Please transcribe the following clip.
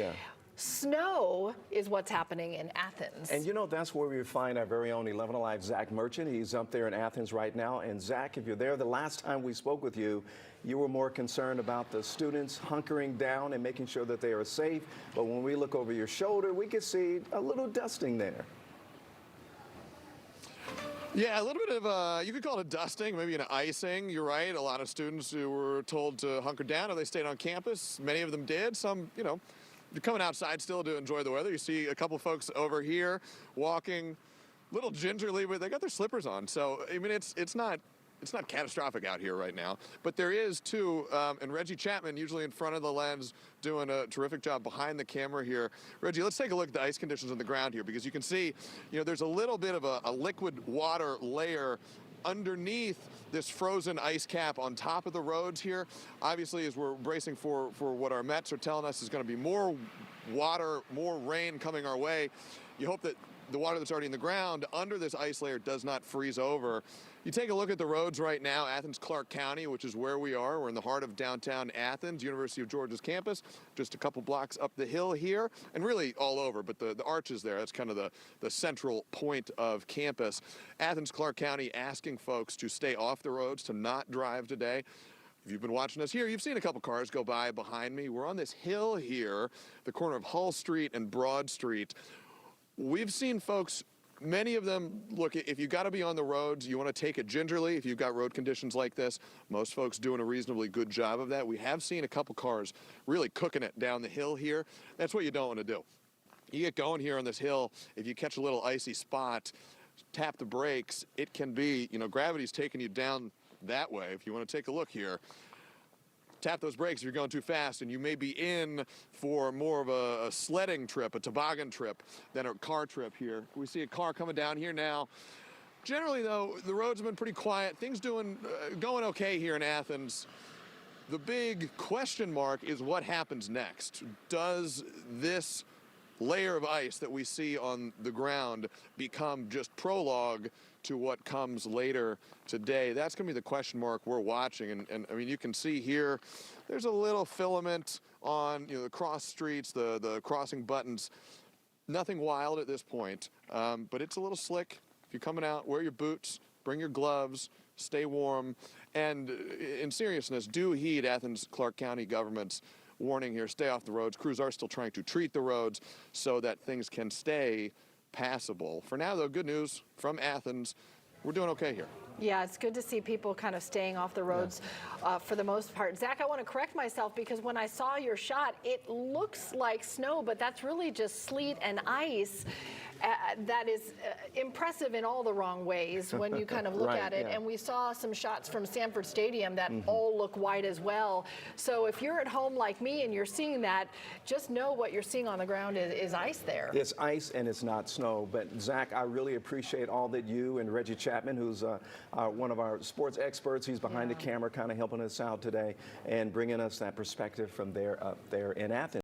Yeah. Snow is what's happening in Athens. And you know, that's where we find our very own 11 Alive Zach Merchant. He's up there in Athens right now. And Zach, if you're there, the last time we spoke with you, you were more concerned about the students hunkering down and making sure that they are safe. But when we look over your shoulder, we can see a little dusting there. Yeah, a little bit of you could call it a dusting, maybe an icing. You're right. A lot of students who were told to hunker down, or they stayed on campus. Many of them did. Some, you know, they're coming outside still to enjoy the weather. You see a couple folks over here walking a little gingerly, but they got their slippers on. So, I mean, it's not catastrophic out here right now. But there is, too, and Reggie Chapman, usually in front of the lens, doing a terrific job behind the camera here. Reggie, let's take a look at the ice conditions on the ground here, because you can see, you know, there's a little bit of a liquid water layer underneath this frozen ice cap on top of the roads here. Obviously, as we're bracing for what our Mets are telling us is going to be more water, more rain coming our way, you hope that the water that's already in the ground under this ice layer does not freeze over. You take a look at the roads right now, Athens-Clarke County, which is where we are. We're in the heart of downtown Athens, University of Georgia's campus, just a couple blocks up the hill here, and really all over, but the arches there, that's kind of the central point of campus. Athens-Clarke County asking folks to stay off the roads, to not drive today. If you've been watching us here, you've seen a couple cars go by behind me. We're on this hill here, the corner of Hull Street and Broad Street. We've seen folks, many of them, look, if you've got to be on the roads, you want to take it gingerly if you've got road conditions like this. Most folks doing a reasonably good job of that. We have seen a couple cars really cooking it down the hill here. That's what you don't want to do. You get going here on this hill, if you catch a little icy spot, tap the brakes, it can be, you know, gravity's taking you down that way. If you want to take a look here, tap those brakes if you're going too fast, and you may be in for more of a sledding trip, a toboggan trip, than a car trip here. We see a car coming down here now. Generally, though, the roads have been pretty quiet. Things going okay here in Athens. The big question mark is what happens next. Does this layer of ice that we see on the ground become just prologue to what comes later today? That's going to be the question mark we're watching. And I mean, you can see here, there's a little filament on, you know, the cross streets, the crossing buttons. Nothing wild at this point, but it's a little slick. If you're coming out, wear your boots, bring your gloves, stay warm. And in seriousness, do heed Athens-Clarke County government's warning here. Stay off the roads. Crews are still trying to treat the roads so that things can stay passable. For now, though, good news from Athens. We're doing okay here. Yeah, it's good to see people kind of staying off the roads for the most part. Zach, I want to correct myself, because when I saw your shot, it looks like snow, but that's really just sleet and ice. That is impressive in all the wrong ways when you kind of look at it. And we saw some shots from Sanford Stadium that all look white as well. So if you're at home like me and you're seeing that, just know what you're seeing on the ground is ice there. It's ice and it's not snow. But Zach, I really appreciate all that you and Reggie Chapman, who's one of our sports experts, he's behind the camera kind of helping us out today and bringing us that perspective from there up there in Athens.